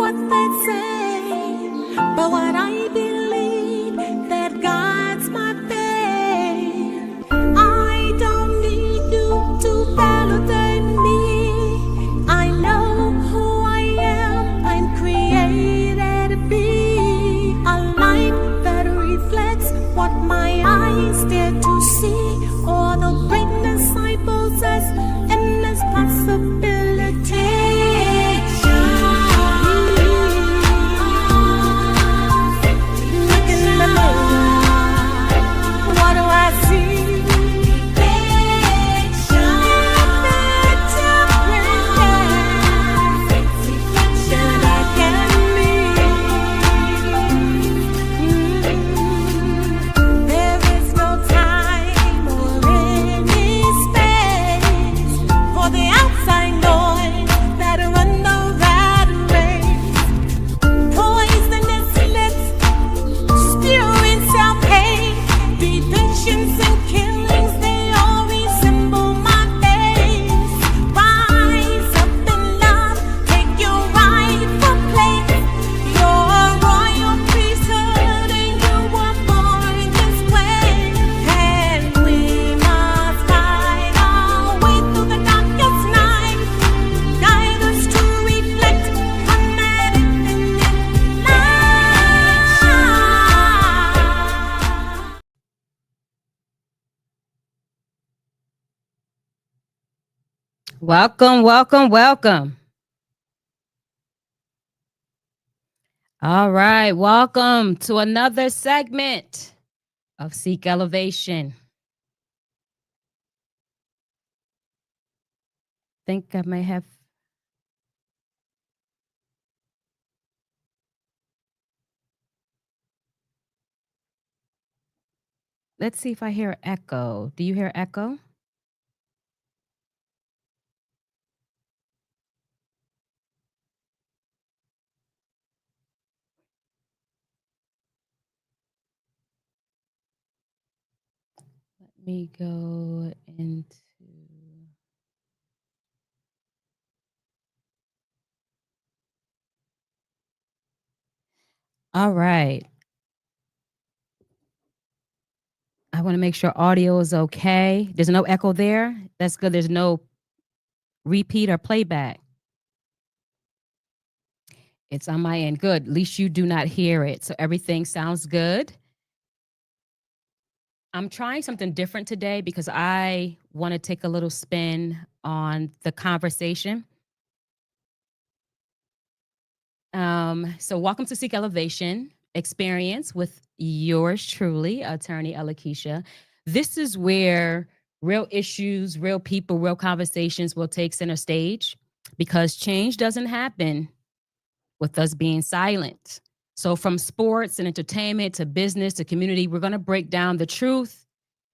what they say, but what I believe that God's my faith. I don't need you to validate me. I know who I am. I'm created to be a light that reflects what my eyes dare to see, all the greatness I possess and this possibility. Welcome, welcome, welcome. All right, welcome to another segment of Seek Elevation. I think I may have. Let's see if I hear echo. Do you hear echo? Let me go into. All right. I want to make sure audio is okay. There's no echo there. That's good. There's no repeat or playback. It's on my end. Good. At least you do not hear it. So everything sounds good. I'm trying something different today because I want to take a little spin on the conversation. So welcome to Seek Elevation Experience with yours truly, Attorney Ella-Keisha. This is where real issues, real people, real conversations will take center stage because change doesn't happen with us being silent. So from sports and entertainment to business to community, we're going to break down the truth,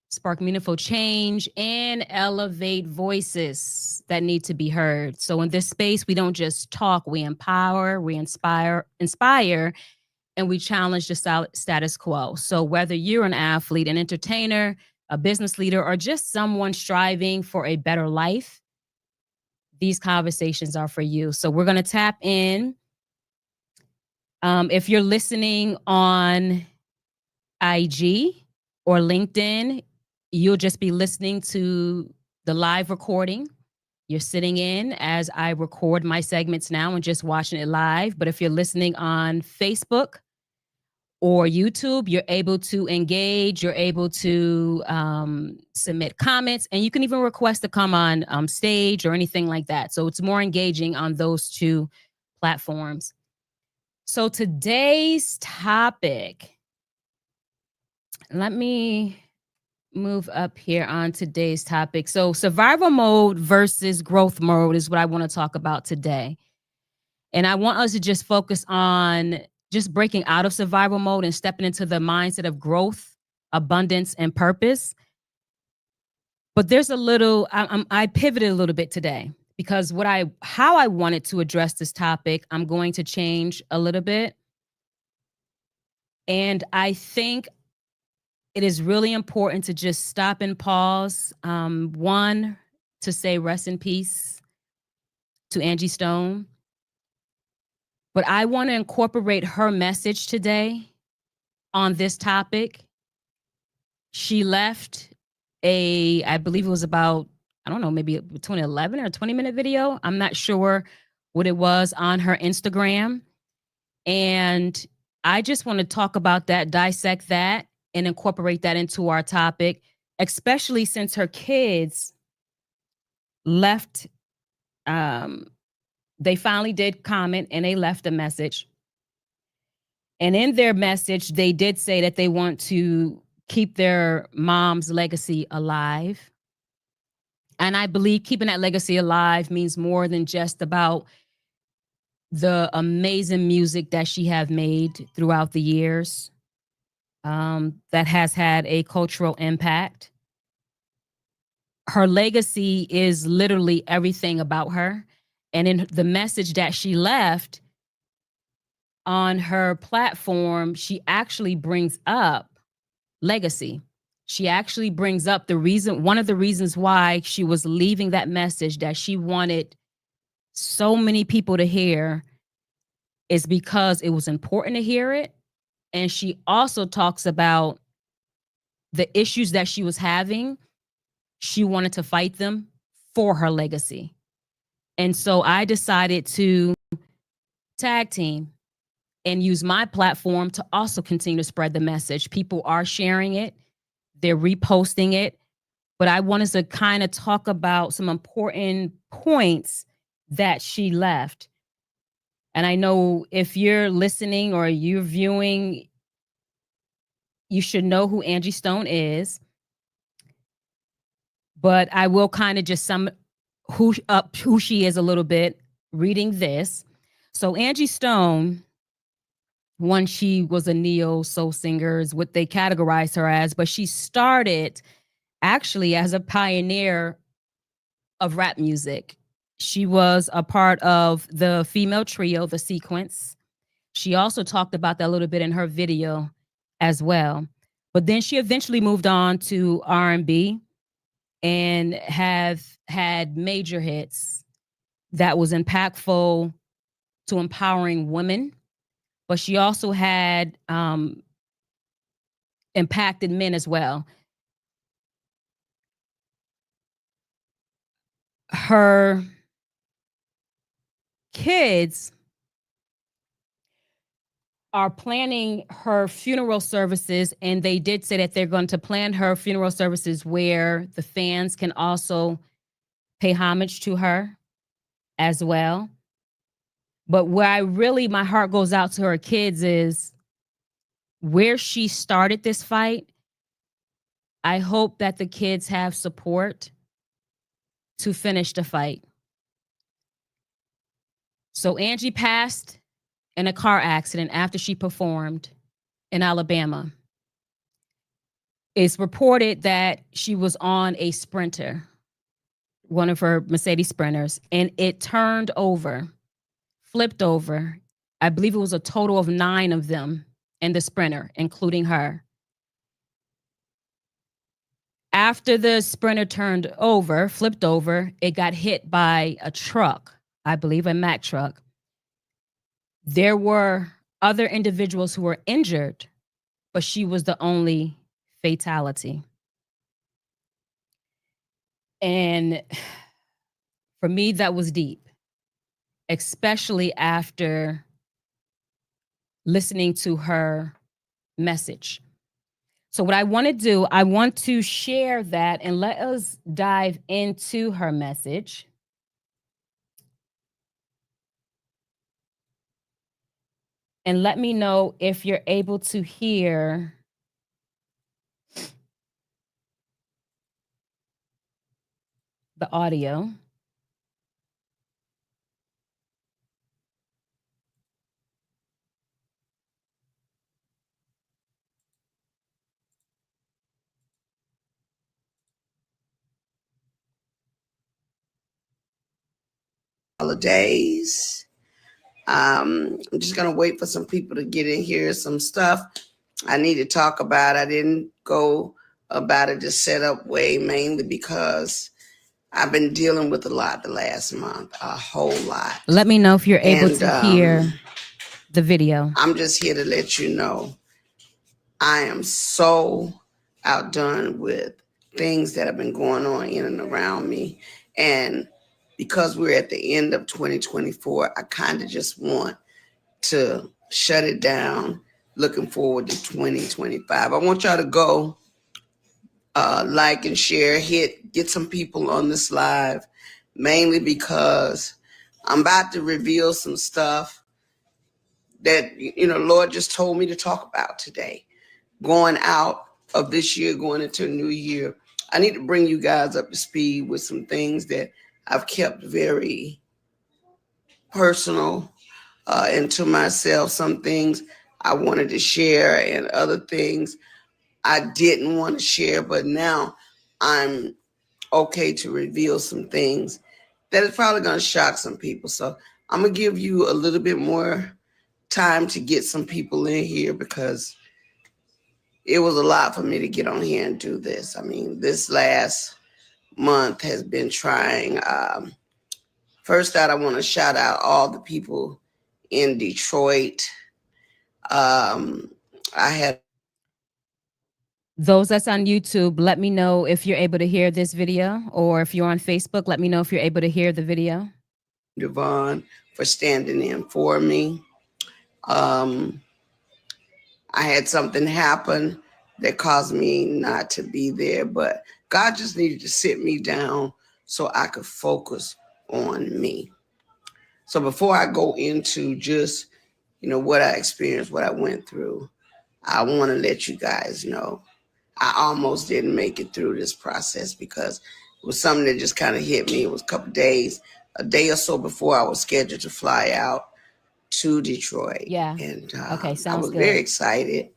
spark meaningful change, and elevate voices that need to be heard. So in this space, we don't just talk, we empower, we inspire, and we challenge the status quo. So whether you're an athlete, an entertainer, a business leader, or just someone striving for a better life, these conversations are for you. So we're going to tap in. If you're listening on IG or LinkedIn, you'll just be listening to the live recording. You're sitting in as I record my segments now and just watching it live. But if you're listening on Facebook or YouTube, you're able to engage, you're able to submit comments, and you can even request to come on stage or anything like that. So it's more engaging on those two platforms. So today's topic, let me move up here on today's topic. So survival mode versus growth mode is what I want to talk about today. And I want us to just focus on just breaking out of survival mode and stepping into the mindset of growth, abundance, and purpose. But there's a little, I pivoted a little bit today because how I wanted to address this topic, I'm going to change a little bit. And I think it is really important to just stop and pause. One, to say rest in peace to Angie Stone. But I want to incorporate her message today on this topic. She left I believe it was about, I don't know, maybe between 11 or 20-minute video. I'm not sure what it was on her Instagram. And I just want to talk about that, dissect that, and incorporate that into our topic, especially since her kids left. They finally did comment and they left a message. And in their message, they did say that they want to keep their mom's legacy alive. And I believe keeping that legacy alive means more than just about the amazing music that she have made throughout the years, that has had a cultural impact. Her legacy is literally everything about her. And in the message that she left on her platform, she actually brings up legacy. She actually brings up one of the reasons why she was leaving that message that she wanted so many people to hear is because it was important to hear it. And she also talks about the issues that she was having. She wanted to fight them for her legacy. And so I decided to tag team and use my platform to also continue to spread the message. People are sharing it, they're reposting it, but I wanted to kind of talk about some important points that she left. And I know if you're listening or you're viewing, you should know who Angie Stone is. But I will kind of just sum who she is a little bit reading this. So Angie Stone, when she was a neo soul singer, is what they categorize her as, but she started actually as a pioneer of rap music. She was a part of the female trio, The Sequence. She also talked about that a little bit in her video as well. But then she eventually moved on to R&B and have had major hits that was impactful to empowering women. But she also had impacted men as well. Her kids are planning her funeral services, and they did say that they're going to plan her funeral services where the fans can also pay homage to her as well. But where my heart goes out to her kids is where she started this fight. I hope that the kids have support to finish the fight. So Angie passed in a car accident after she performed in Alabama. It's reported that she was on a Sprinter, one of her Mercedes Sprinters, and it flipped over. I believe it was a total of 9 of them in the Sprinter, including her. After the Sprinter flipped over, it got hit by a truck, I believe a Mack truck. There were other individuals who were injured, but she was the only fatality. And for me, that was deep, especially after listening to her message. So what I want to do, I want to share that and let us dive into her message. And let me know if you're able to hear the audio. Holidays. I'm just going to wait for some people to get in here. Some stuff I need to talk about. I didn't go about it the setup way, mainly because I've been dealing with a lot the last month, a whole lot. Let me know if you're able to hear the video. I'm just here to let you know I am so outdone with things that have been going on in and around me. And because we're at the end of 2024, I kind of just want to shut it down. Looking forward to 2025. I want y'all to go like and share, get some people on this live, mainly because I'm about to reveal some stuff that Lord just told me to talk about today. Going out of this year, going into a new year, I need to bring you guys up to speed with some things that I've kept very personal and to myself. Some things I wanted to share, and other things I didn't want to share, but now I'm okay to reveal some things that is probably going to shock some people. So I'm going to give you a little bit more time to get some people in here, because it was a lot for me to get on here and do this. I mean, this last month has been trying. First out, I want to shout out all the people in Detroit. I had Those that's on YouTube, let me know if you're able to hear this video, or if you're on Facebook, let me know if you're able to hear the video. Devon for standing in for me. I had something happen that caused me not to be there, but God just needed to sit me down so I could focus on me. So before I go into just, what I experienced, what I went through, I want to let you guys know I almost didn't make it through this process, because it was something that just kind of hit me. It was a day or so before I was scheduled to fly out to Detroit. Yeah. And Okay, I sounds was good. very excited.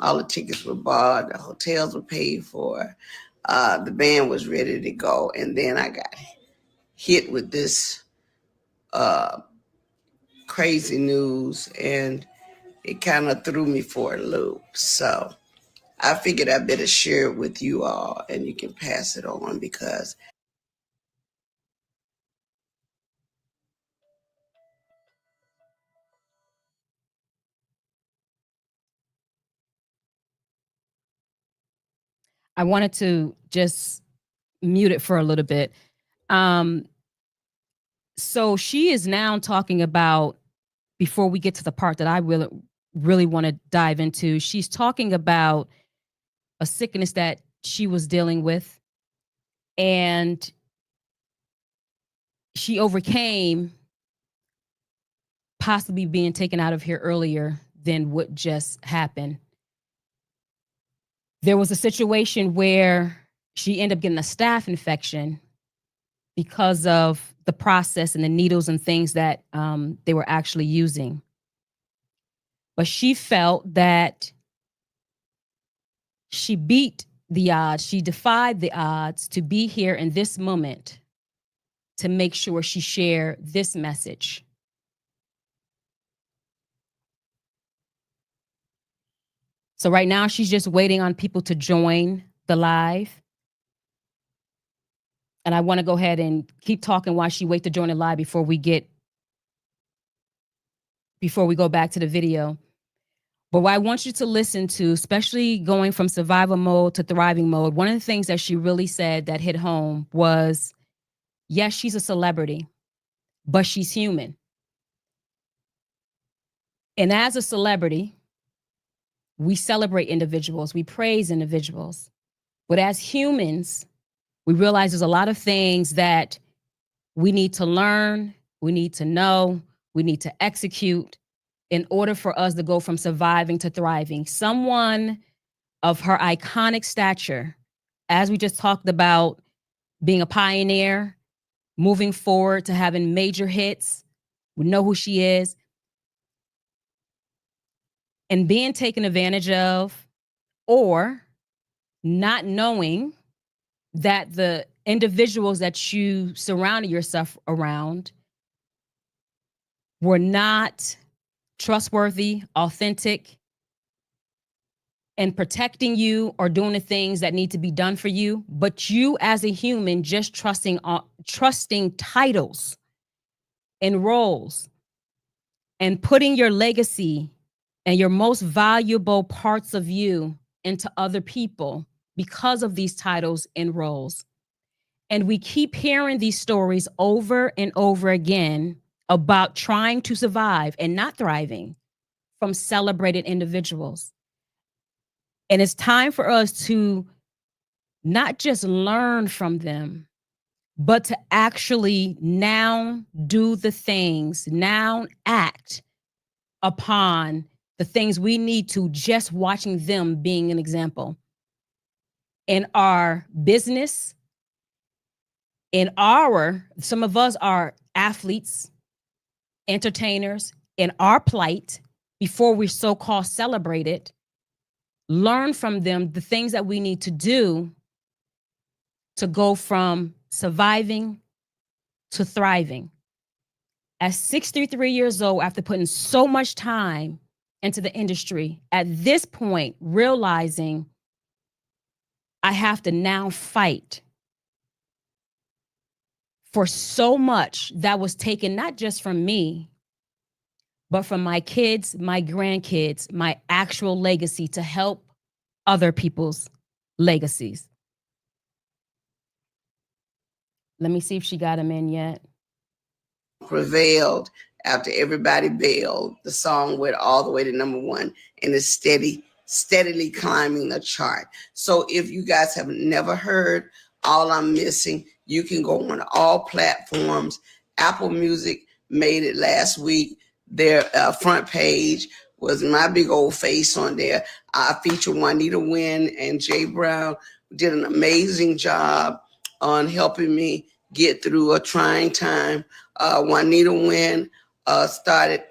All the tickets were bought, the hotels were paid for, the band was ready to go. And then I got hit with this crazy news, and it kind of threw me for a loop. So I figured I better share it with you all, and you can pass it on, because I wanted to just mute it for a little bit. So she is now talking about, before we get to the part that I really want to dive into, she's talking about a sickness that she was dealing with, and she overcame possibly being taken out of here earlier than what just happened. There was a situation where she ended up getting a staph infection because of the process and the needles and things that they were actually using. But she felt that she beat the odds, she defied the odds to be here in this moment to make sure she shared this message. So right now she's just waiting on people to join the live. And I want to go ahead and keep talking while she waits to join the live before we go back to the video. But what I want you to listen to, especially going from survival mode to thriving mode, one of the things that she really said that hit home was, yes, she's a celebrity, but she's human. And as a celebrity, we celebrate individuals, we praise individuals. But as humans, we realize there's a lot of things that we need to learn, we need to know, we need to execute in order for us to go from surviving to thriving. Someone of her iconic stature, as we just talked about, being a pioneer, moving forward to having major hits, we know who she is, and being taken advantage of, or not knowing that the individuals that you surrounded yourself around were not trustworthy, authentic, and protecting you or doing the things that need to be done for you, but you as a human just trusting titles and roles and putting your legacy and your most valuable parts of you into other people because of these titles and roles. And we keep hearing these stories over and over again about trying to survive and not thriving from celebrated individuals. And it's time for us to not just learn from them, but to actually now do the things, now act upon the things we need to, just watching them being an example in our business, some of us are athletes, entertainers, in our plight before we're so-called celebrated. Learn from them the things that we need to do to go from surviving to thriving. At 63 years old, after putting so much time into the industry, at this point, realizing I have to now fight for so much that was taken not just from me, but from my kids, my grandkids, my actual legacy to help other people's legacies. Let me see if she got them in yet. Prevailed after everybody bailed. The song went all the way to #1 and is steadily climbing the chart. So if you guys have never heard All I'm Missing, you can go on all platforms. Apple Music made it last week. Their front page was my big old face on there. I featured Juanita Wynn and Jay Brown, who did an amazing job on helping me get through a trying time. Juanita Wynn started,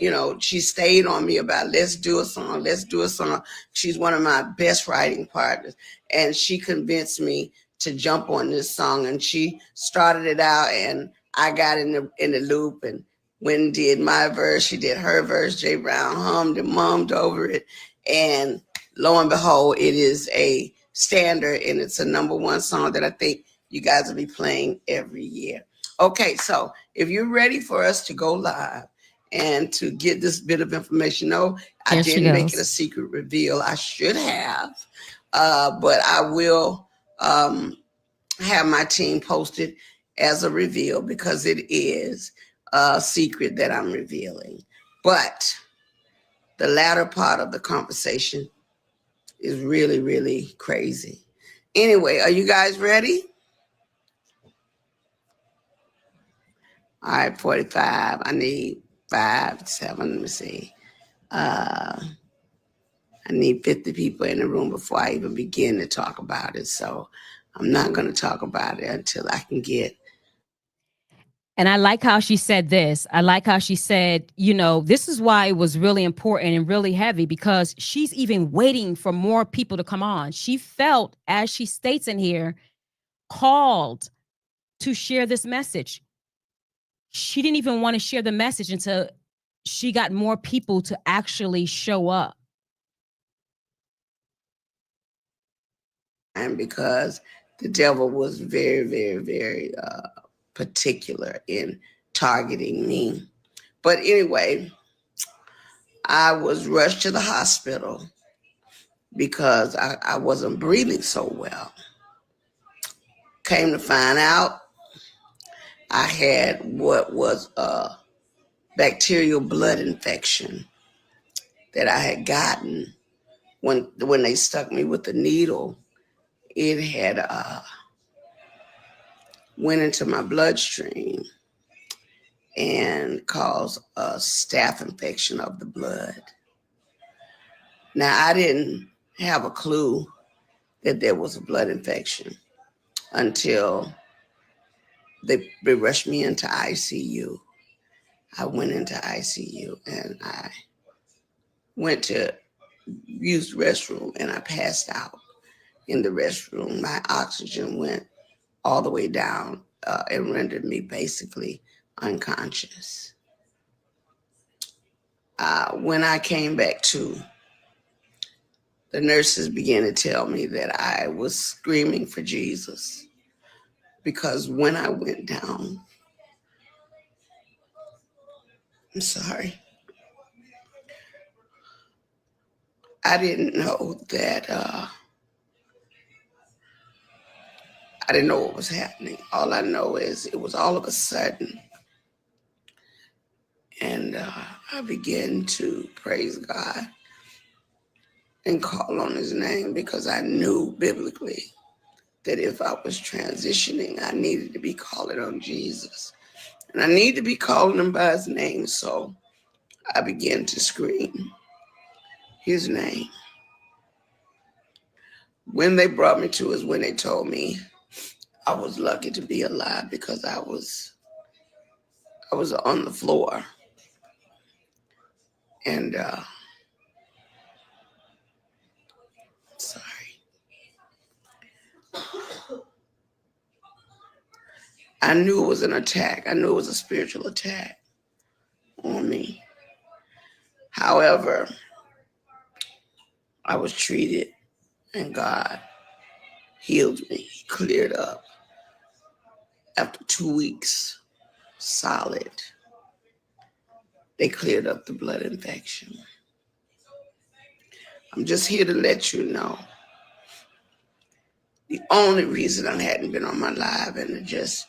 she stayed on me about let's do a song. She's one of my best writing partners. And she convinced me to jump on this song. And she started it out and I got in the loop, and Wynn did my verse, she did her verse, Jay Brown hummed and mummed over it. And lo and behold, it is a standard and it's a #1 song that I think you guys will be playing every year. Okay, so if you're ready for us to go live and to get this bit of information, no, I didn't make it a secret reveal. I should have, but I will have my team post it as a reveal because it is a secret that I'm revealing. But the latter part of the conversation is really, really crazy. Anyway, are you guys ready? All right, 45. I need 5, 7. Let me see. I need 50 people in the room before I even begin to talk about it. So I'm not going to talk about it until I can get. And I like how she said this. I like how she said, this is why it was really important and really heavy, because she's even waiting for more people to come on. She felt, as she states in here, called to share this message. She didn't even want to share the message until she got more people to actually show up. And because the devil was very, very, very particular in targeting me. But anyway, I was rushed to the hospital because I wasn't breathing so well. Came to find out I had what was a bacterial blood infection that I had gotten when they stuck me with the needle. It had went into my bloodstream and caused a staph infection of the blood. Now, I didn't have a clue that there was a blood infection until they rushed me into ICU. I went into ICU and I went to use the restroom and I passed out in the restroom. My oxygen went all the way down and rendered me basically unconscious. When I came back to, the nurses began to tell me that I was screaming for Jesus because when I went down, I'm sorry. I didn't know that, I didn't know what was happening. All I know is it was all of a sudden. And I began to praise God and call on his name because I knew biblically that if I was transitioning, I needed to be calling on Jesus. And I need to be calling him by his name. So I began to scream his name. When they brought me to is when they told me I was lucky to be alive because I was on the floor. And sorry. I knew it was an attack. I knew it was a spiritual attack on me. However, I was treated and God healed me. He cleared up. After 2 weeks, solid, they cleared up the blood infection. I'm just here to let you know the only reason I hadn't been on my live and just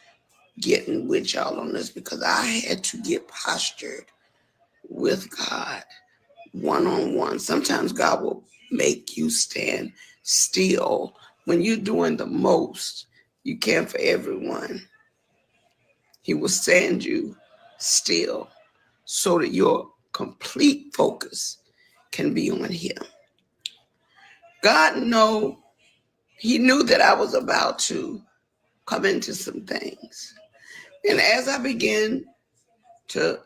getting with y'all on this because I had to get postured with God one-on-one. Sometimes God will make you stand still when you're doing the most you can for everyone. He will stand you still so that your complete focus can be on him. God he knew that I was about to come into some things. And as I began to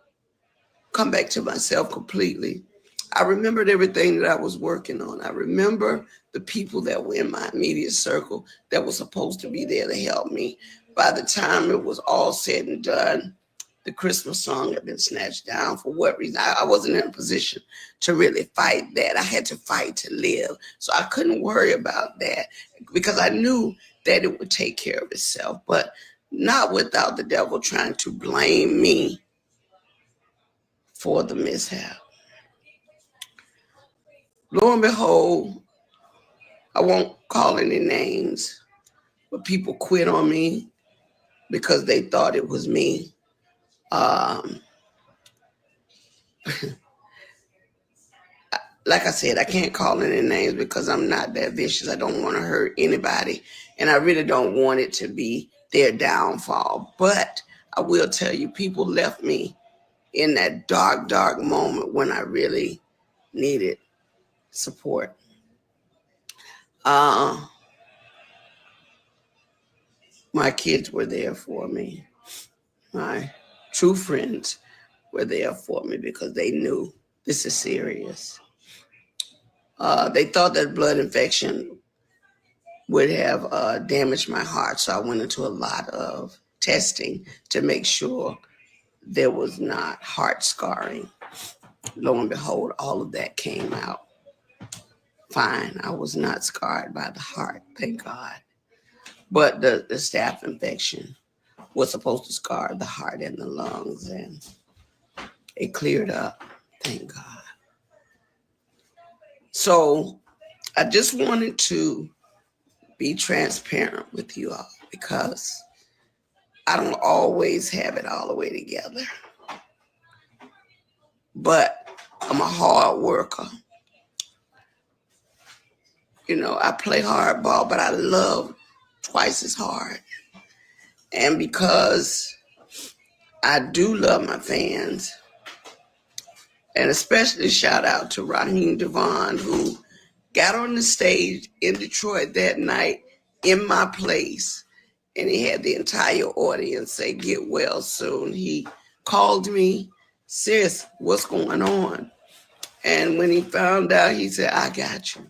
come back to myself completely, I remembered everything that I was working on. I remember the people that were in my immediate circle that were supposed to be there to help me. By the time it was all said and done, the Christmas song had been snatched down. For what reason? I wasn't in a position to really fight that. I had to fight to live. So I couldn't worry about that because I knew that it would take care of itself, but not without the devil trying to blame me for the mishap. Lo and behold, I won't call any names, but people quit on me because they thought it was me. Like I said, I can't call any names because I'm not that vicious. I don't want to hurt anybody, and I really don't want it to be their downfall. But I will tell you, people left me in that dark, dark moment when I really needed support. My kids were there for me. My true friends were there for me because they knew this is serious. They thought that blood infection would have damaged my heart, so I went into a lot of testing to make sure there was not heart scarring. Lo and behold, all of that came out fine. I was not scarred by the heart, thank God. But the staph infection was supposed to scar the heart and the lungs, and it cleared up, thank God. So I just wanted to be transparent with you all because I don't always have it all the way together. But I'm a hard worker. You know, I play hardball, but I love twice as hard. And because I do love my fans, and especially shout out to Raheem Devon, who got on the stage in Detroit that night in my place, and he had the entire audience say, "Get well soon." He called me, "Sis, what's going on?" And when he found out, he said, "I got you."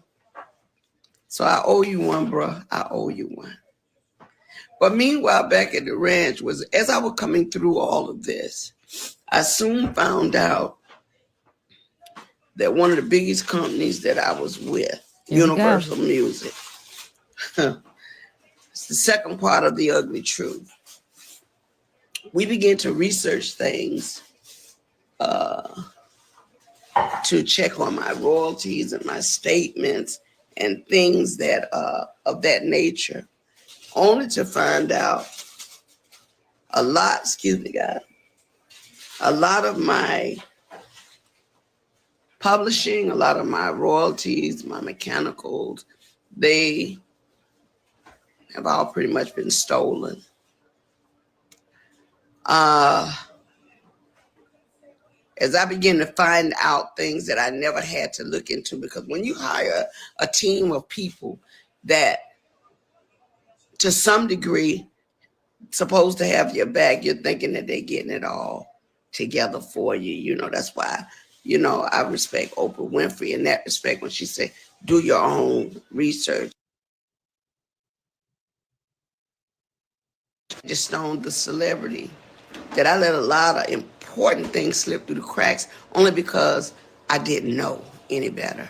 So I owe you one, bro. I owe you one. But meanwhile, back at the ranch, as I was coming through all of this, I soon found out that one of the biggest companies that I was with, Universal Music, it's the second part of the ugly truth. We began to research things to check on my royalties and my statements and things that of that nature, only to find out a lot, excuse me, guys, a lot of my publishing, a lot of my royalties, my mechanicals, they have all pretty much been stolen. As I begin to find out things that I never had to look into, because when you hire a team of people that to some degree supposed to have your back, you're thinking that they're getting it all together for you. You know, that's why, you know, I respect Oprah Winfrey in that respect when she said, do your own research. Just stoned the celebrity that I let a lot of important things slip through the cracks only because I didn't know any better.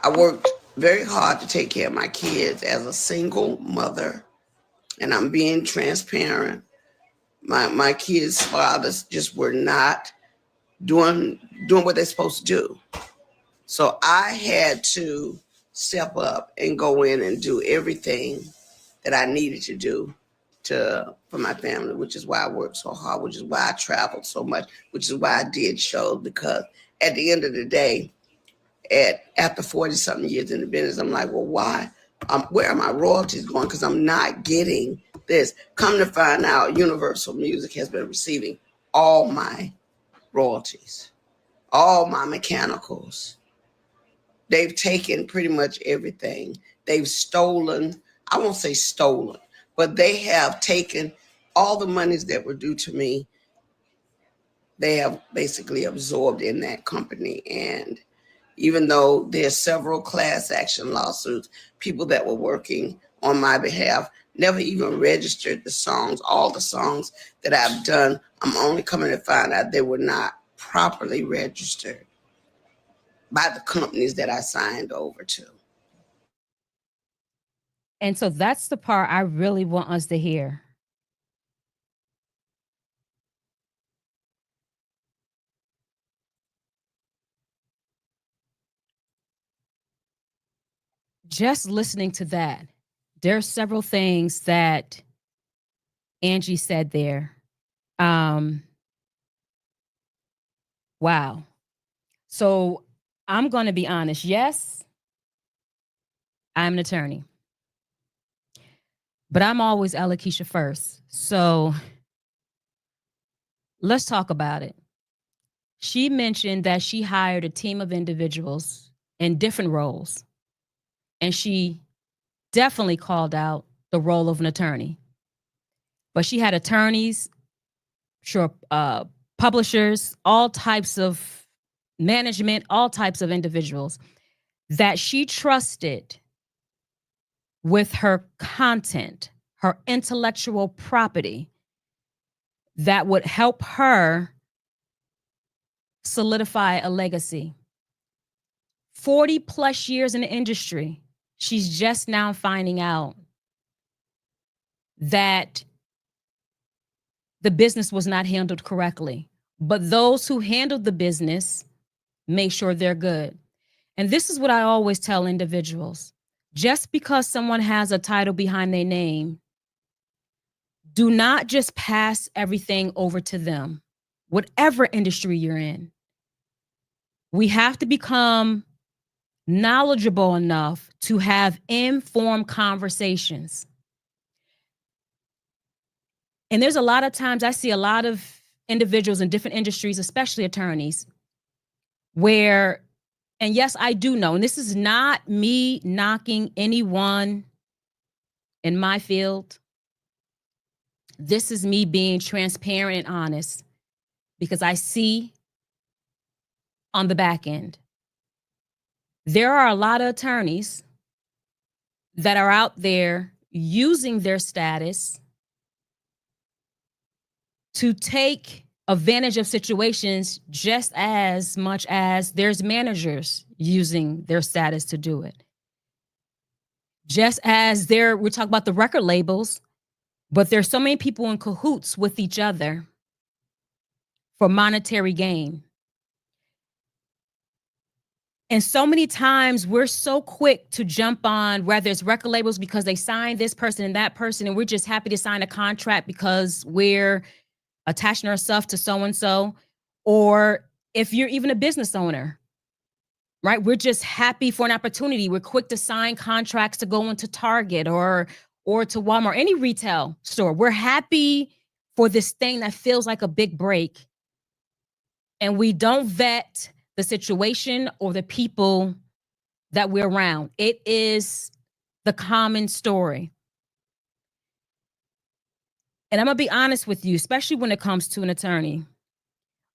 I worked very hard to take care of my kids as a single mother, and I'm being transparent. My kids' fathers just were not doing what they're supposed to do. So I had to step up and go in and do everything that I needed to do for my family, which is why I worked so hard, which is why I traveled so much, which is why I did shows, because at the end of the day, after 40-something years in the business, I'm like, well, why? Where are my royalties going? Because I'm not getting this. Come to find out, Universal Music has been receiving all my royalties, all my mechanicals. They've taken pretty much everything. They've stolen, I won't say stolen, but they have taken all the monies that were due to me. They have basically absorbed in that company. And even though there's several class action lawsuits, people that were working on my behalf never even registered the songs. All the songs that I've done, I'm only coming to find out they were not properly registered by the companies that I signed over to. And so that's the part I really want us to hear. Just listening to that, there are several things that Angie said there. Wow. So I'm going to be honest. Yes, I'm an attorney, but I'm always Alakisha first. So let's talk about it. She mentioned that she hired a team of individuals in different roles, and she definitely called out the role of an attorney. But she had attorneys, sure, publishers, all types of management, all types of individuals that she trusted with her content, her intellectual property that would help her solidify a legacy. 40 plus years in the industry, she's just now finding out that the business was not handled correctly. But those who handled the business make sure they're good. And this is what I always tell individuals. Just because someone has a title behind their name, do not just pass everything over to them, whatever industry you're in. We have to become knowledgeable enough to have informed conversations. And there's a lot of times I see a lot of individuals in different industries, especially attorneys, where, and yes, I do know, and this is not me knocking anyone in my field. This is me being transparent and honest because I see on the back end, there are a lot of attorneys that are out there using their status to take advantage of situations just as much as there's managers using their status to do it. Just as we're talking about the record labels, but there's so many people in cahoots with each other for monetary gain. And so many times we're so quick to jump on whether it's record labels because they signed this person and that person, and we're just happy to sign a contract because we're attaching ourselves to so-and-so. Or if you're even a business owner, right? We're just happy for an opportunity. We're quick to sign contracts to go into Target or to Walmart, any retail store. We're happy for this thing that feels like a big break. And we don't vet the situation or the people that we're around. It is the common story. And I'm going to be honest with you, especially when it comes to an attorney.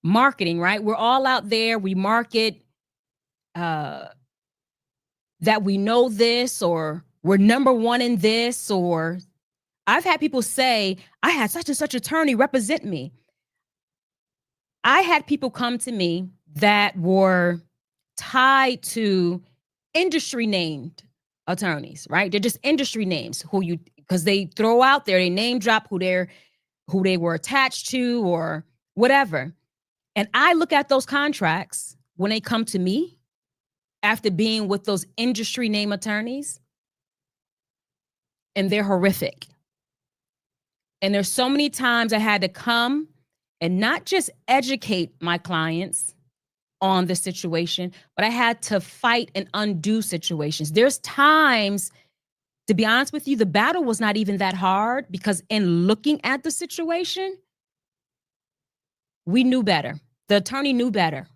Marketing, right? We're all out there. We market that we know this, or we're number one in this, or I've had people say, I had such and such attorney represent me. I had people come to me that were tied to industry named attorneys, right? They're just industry names because they throw out there, they name drop who they were attached to or whatever. And I look at those contracts when they come to me after being with those industry name attorneys, and they're horrific. And there's so many times I had to come and not just educate my clients on the situation, but I had to fight and undo situations. There's times, to be honest with you, the battle was not even that hard because in looking at the situation, we knew better. The attorney knew better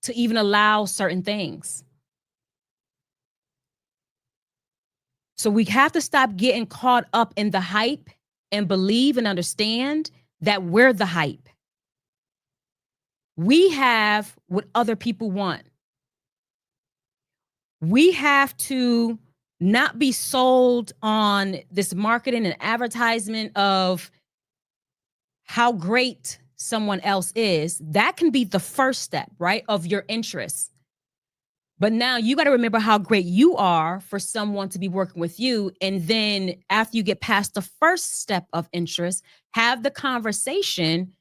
to even allow certain things. So we have to stop getting caught up in the hype and believe and understand that we're the hype. We have what other people want. We have to not be sold on this marketing and advertisement of how great someone else is. That can be the first step, right, of your interests. But now you got to remember how great you are for someone to be working with you. And then after you get past the first step of interest, have the conversation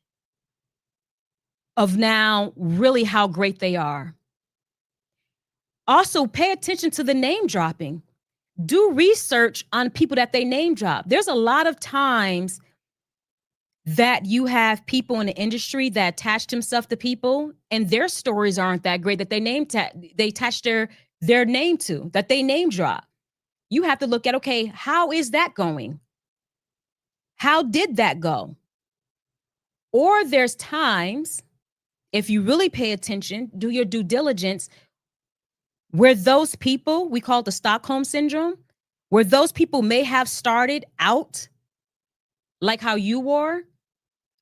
of now really how great they are. Also, pay attention to the name dropping. Do research on people that they name drop. There's a lot of times that you have people in the industry that attach themselves to people and their stories aren't that great that they attach their name to, that they name drop. You have to look at, okay, how is that going? How did that go? Or there's times, if you really pay attention, do your due diligence, where those people, we call it the Stockholm Syndrome, where those people may have started out like how you were,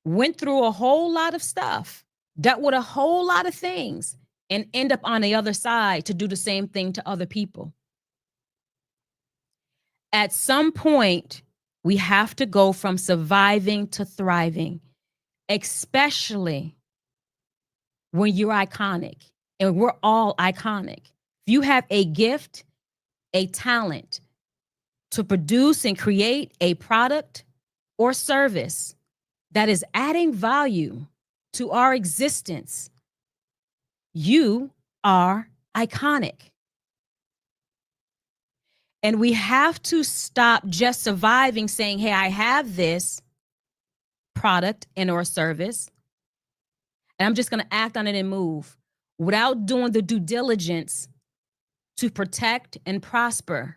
went through a whole lot of stuff, dealt with a whole lot of things, and end up on the other side to do the same thing to other people. At some point, we have to go from surviving to thriving, especially when you're iconic, and we're all iconic. If you have a gift, a talent to produce and create a product or service that is adding value to our existence, you are iconic. And we have to stop just surviving saying, hey, I have this product and or service, and I'm just going to act on it and move without doing the due diligence to protect and prosper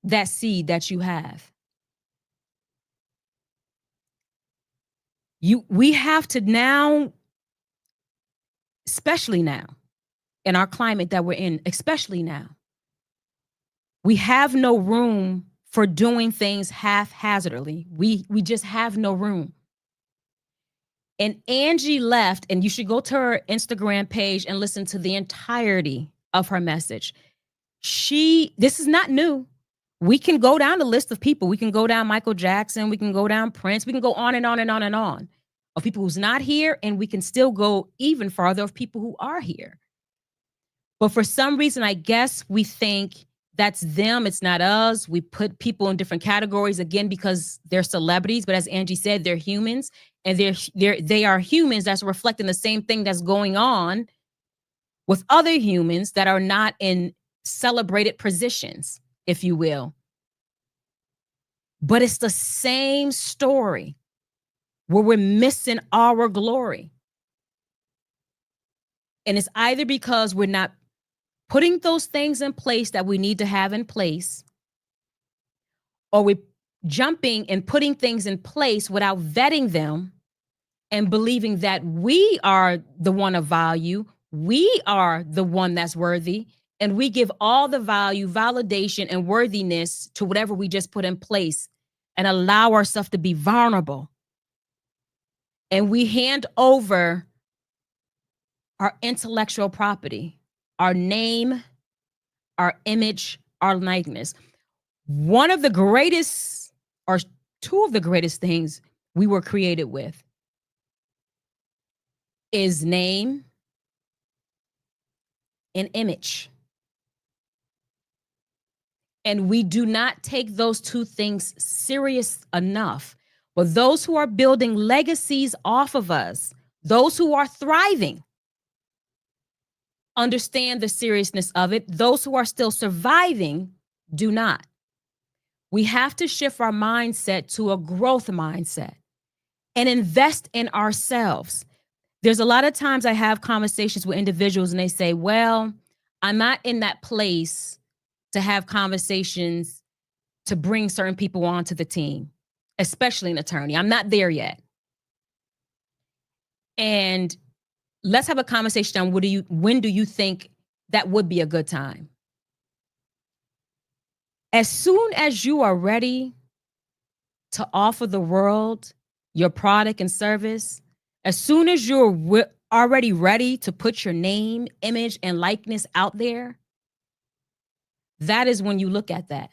that seed that you have. We have to now, especially now, in our climate that we're in, especially now, we have no room for doing things haphazardly. We just have no room. And Angie left, and you should go to her Instagram page and listen to the entirety of her message. This is not new. We can go down the list of people. We can go down Michael Jackson. We can go down Prince. We can go on and on and on and on of people who's not here. And we can still go even farther of people who are here. But for some reason, I guess we think that's them. It's not us. We put people in different categories, again, because they're celebrities. But as Angie said, they're humans. And they are humans that's reflecting the same thing that's going on with other humans that are not in celebrated positions, if you will. But it's the same story where we're missing our glory. And it's either because we're not putting those things in place that we need to have in place, or we're jumping and putting things in place without vetting them and believing that we are the one of value, we are the one that's worthy, and we give all the value, validation, and worthiness to whatever we just put in place and allow ourselves to be vulnerable. And we hand over our intellectual property, our name, our image, our likeness. One of the greatest, or two of the greatest things we were created with is name and image. And we do not take those two things serious enough. But those who are building legacies off of us, those who are thriving, understand the seriousness of it. Those who are still surviving do not. We have to shift our mindset to a growth mindset and invest in ourselves. There's a lot of times I have conversations with individuals and they say, well, I'm not in that place to have conversations to bring certain people onto the team, especially an attorney. I'm not there yet. And let's have a conversation on when do you think that would be a good time? As soon as you are ready to offer the world your product and service, as soon as you're already ready to put your name, image, and likeness out there, that is when you look at that.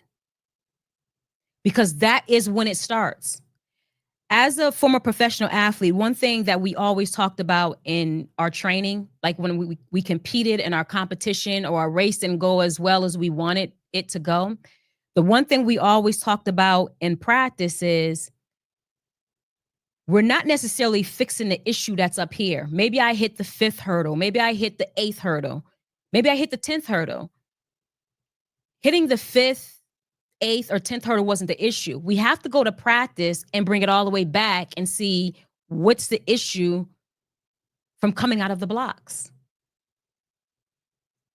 Because that is when it starts. As a former professional athlete, one thing that we always talked about in our training, like when we competed in our competition or our race didn't go as well as we wanted it to go, the one thing we always talked about in practice is we're not necessarily fixing the issue that's up here. Maybe I hit the 5th hurdle. Maybe I hit the 8th hurdle. Maybe I hit the 10th hurdle. Hitting the 5th, 8th, or 10th hurdle wasn't the issue. We have to go to practice and bring it all the way back and see what's the issue from coming out of the blocks.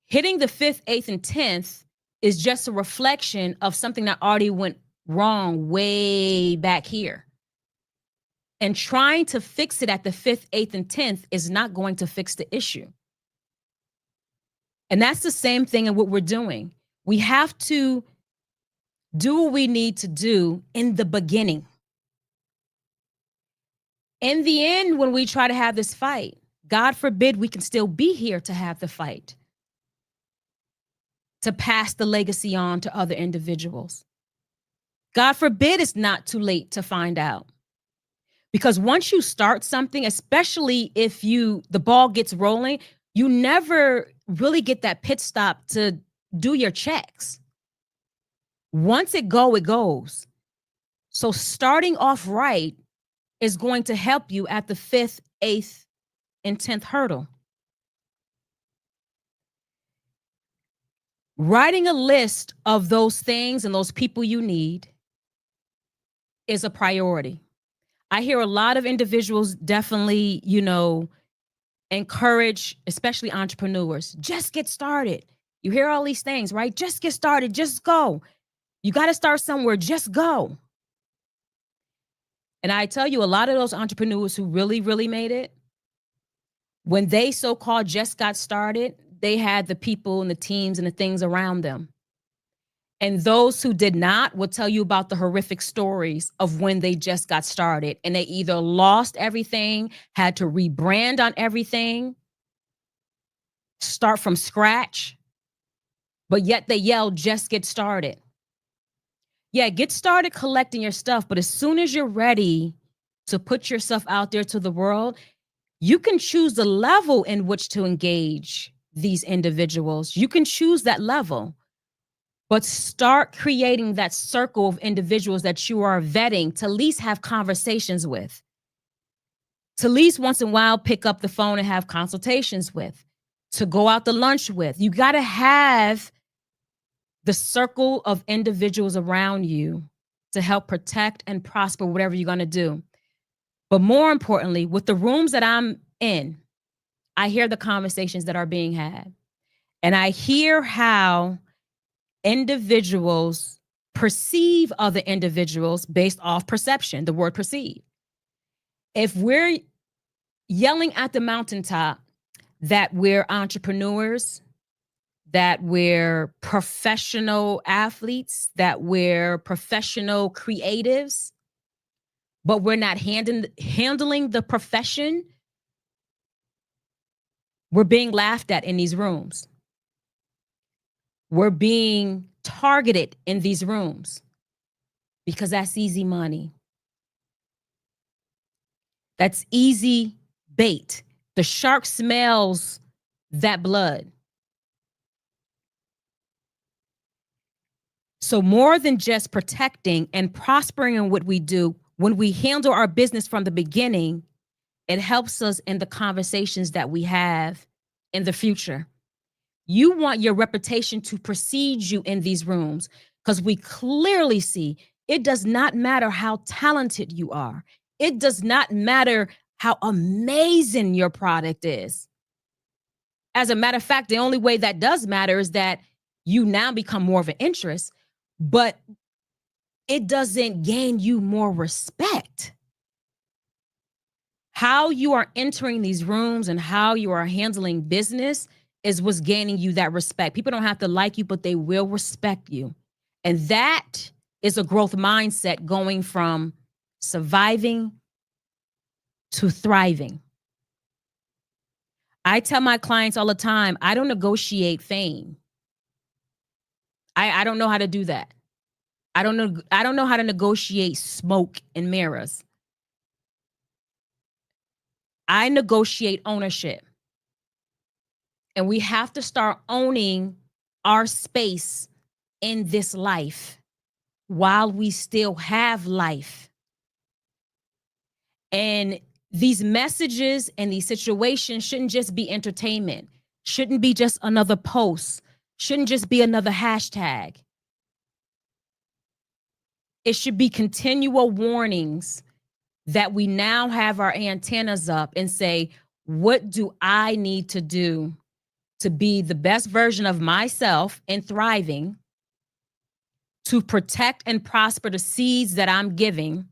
Hitting the 5th, 8th, and 10th is just a reflection of something that already went wrong way back here. And trying to fix it at the 5th, 8th, and 10th is not going to fix the issue. And that's the same thing in what we're doing. We have to do what we need to do in the beginning. In the end, when we try to have this fight, God forbid we can still be here to have the fight, to pass the legacy on to other individuals. God forbid it's not too late to find out. Because once you start something, especially if the ball gets rolling, you never really get that pit stop to do your checks. Once it goes. So starting off right is going to help you at the 5th, 8th, and 10th hurdle. Writing a list of those things and those people you need is a priority. I hear a lot of individuals definitely, encourage, especially entrepreneurs, just get started. You hear all these things, right? Just get started, just go. You got to start somewhere, just go. And I tell you, a lot of those entrepreneurs who really, really made it, when they so-called just got started, they had the people and the teams and the things around them. And those who did not will tell you about the horrific stories of when they just got started and they either lost everything, had to rebrand on everything, start from scratch, but yet they yelled, just get started. Yeah, get started collecting your stuff, but as soon as you're ready to put yourself out there to the world, you can choose the level in which to engage these individuals. You can choose that level. But start creating that circle of individuals that you are vetting to at least have conversations with. To at least once in a while pick up the phone and have consultations with. to go out to lunch with. You got to have the circle of individuals around you to help protect and prosper whatever you're going to do. But more importantly, with the rooms that I'm in, I hear the conversations that are being had. And I hear how individuals perceive other individuals based off perception, the word perceive. If we're yelling at the mountaintop that we're entrepreneurs, that we're professional athletes, that we're professional creatives, but we're not handling the profession, we're being laughed at in these rooms. We're being targeted in these rooms because that's easy money. That's easy bait. The shark smells that blood. So more than just protecting and prospering in what we do, when we handle our business from the beginning, it helps us in the conversations that we have in the future. You want your reputation to precede you in these rooms because we clearly see it does not matter how talented you are. It does not matter how amazing your product is. As a matter of fact, the only way that does matter is that you now become more of an interest, but it doesn't gain you more respect. How you are entering these rooms and how you are handling business is what's gaining you that respect. People don't have to like you, but they will respect you. And that is a growth mindset going from surviving to thriving. I tell my clients all the time, I don't negotiate fame. I don't know how to do that. I don't know how to negotiate smoke and mirrors. I negotiate ownership. And we have to start owning our space in this life while we still have life. And these messages and these situations shouldn't just be entertainment, shouldn't be just another post, shouldn't just be another hashtag. It should be continual warnings that we now have our antennas up and say, what do I need to do to be the best version of myself and thriving, to protect and prosper the seeds that I'm giving,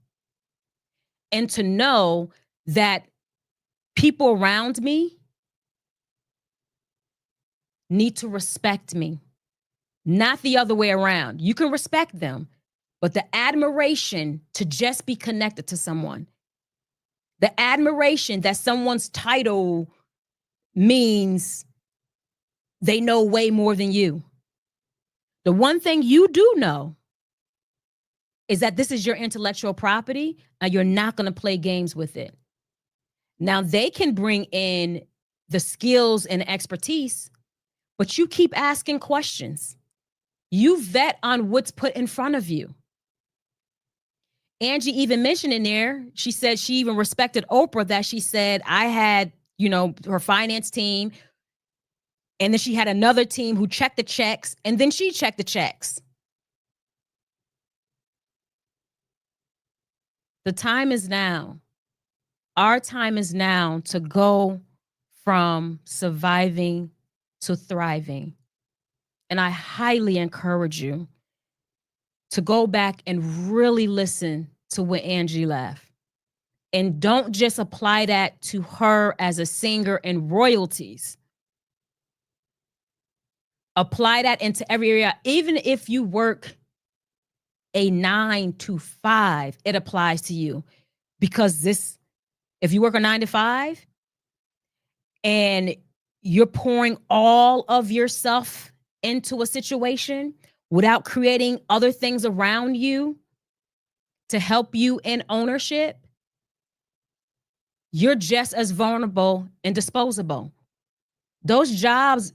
and to know that people around me need to respect me, not the other way around. You can respect them, but the admiration to just be connected to someone, the admiration that someone's title means they know way more than you. The one thing you do know is that this is your intellectual property and you're not going to play games with it. Now, they can bring in the skills and expertise, but you keep asking questions. You vet on what's put in front of you. Angie even mentioned in there, she said she even respected Oprah, that she said, I had, her finance team, and then she had another team who checked the checks, and then she checked the checks. The time is now. Our time is now to go from surviving to thriving. And I highly encourage you to go back and really listen to what Angie left. And don't just apply that to her as a singer and royalties. Apply that into every area. Even if you work a 9 to 5, it applies to you. Because if you work a 9 to 5 and you're pouring all of yourself into a situation without creating other things around you to help you in ownership, you're just as vulnerable and disposable. Those jobs,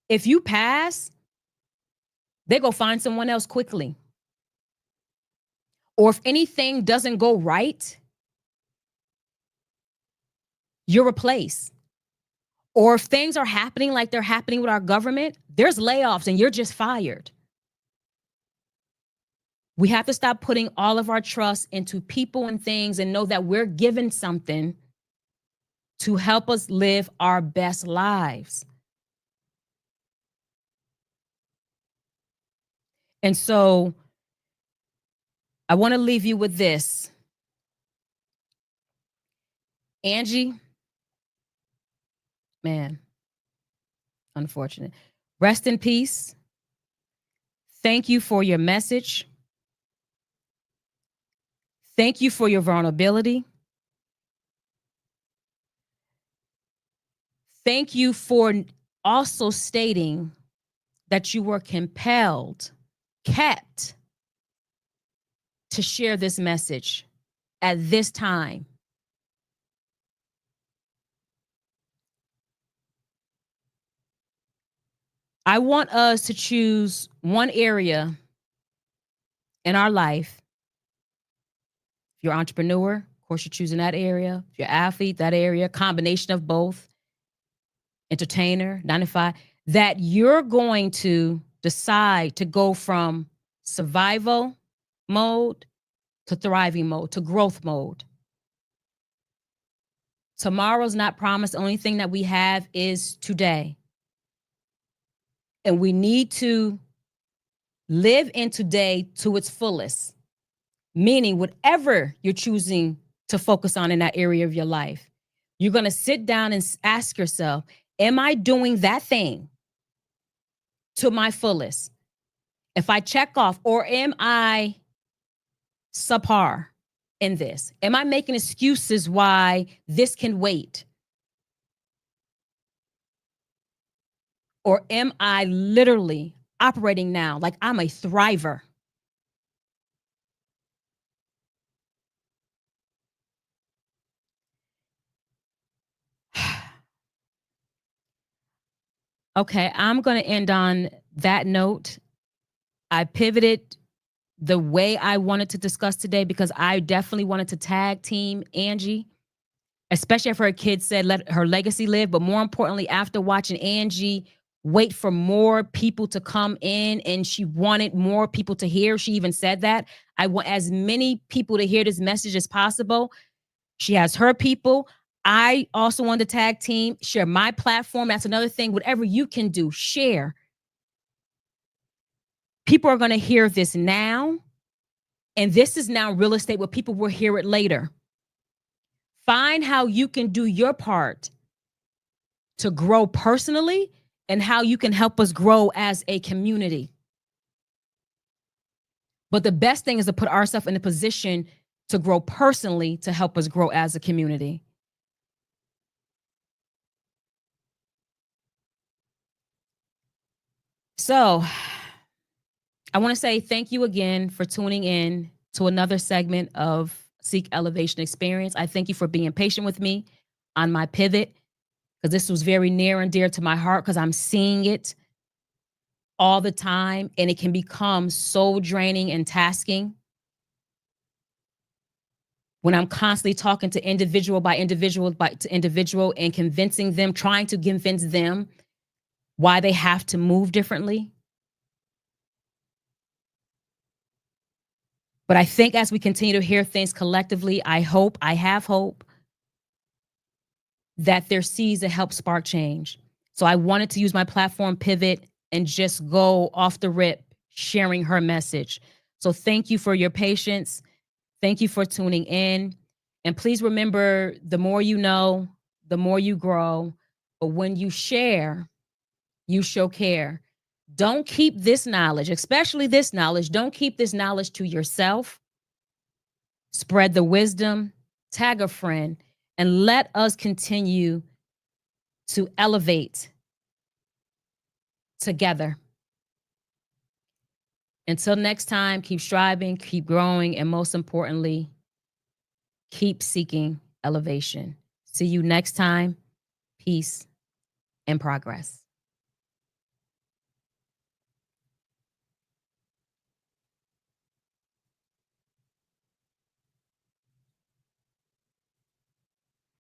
if you pass, they go find someone else quickly. Or if anything doesn't go right, you're replaced. Or if things are happening like they're happening with our government, there's layoffs and you're just fired. We have to stop putting all of our trust into people and things and know that we're given something to help us live our best lives. And so I want to leave you with this. Angie, man, unfortunate. Rest in peace. Thank you for your message. Thank you for your vulnerability. Thank you for also stating that you were compelled, kept to share this message at this time. I want us to choose one area in our life. If you're an entrepreneur, of course, you're choosing that area. If you're an athlete, that area, combination of both, entertainer, 9 to 5, that you're going to decide to go from survival mode to thriving mode, to growth mode. Tomorrow's not promised. The only thing that we have is today. And we need to live in today to its fullest, meaning whatever you're choosing to focus on in that area of your life, you're going to sit down and ask yourself, am I doing that thing to my fullest? If I check off, or am I subpar in this? Am I making excuses why this can wait? Or am I literally operating now like I'm a thriver? Okay, I'm going to end on that note. I pivoted the way I wanted to discuss today because I definitely wanted to tag team Angie, especially if her kids said let her legacy live. But more importantly, after watching Angie wait for more people to come in and she wanted more people to hear, she even said that. I want as many people to hear this message as possible. She has her people. I also want to tag team, share my platform. That's another thing. Whatever you can do, share. People are going to hear this now. And this is now real estate where people will hear it later. Find how you can do your part to grow personally and how you can help us grow as a community. But the best thing is to put ourselves in a position to grow personally to help us grow as a community. So I want to say thank you again for tuning in to another segment of Seek Elevation Experience. I thank you for being patient with me on my pivot, because this was very near and dear to my heart because I'm seeing it all the time and it can become so draining and tasking when I'm constantly talking to individual by individual to individual and convincing them, trying to convince them why they have to move differently. But I think as we continue to hear things collectively, I have hope that there's seeds that help spark change. So I wanted to use my platform pivot and just go off the rip, sharing her message. So thank you for your patience. Thank you for tuning in. And please remember, the more you know, the more you grow. But when you share, you show care. Don't keep this knowledge, especially this knowledge, don't keep this knowledge to yourself. Spread the wisdom, tag a friend, and let us continue to elevate together. Until next time, keep striving, keep growing, and most importantly, keep seeking elevation. See you next time. Peace and progress.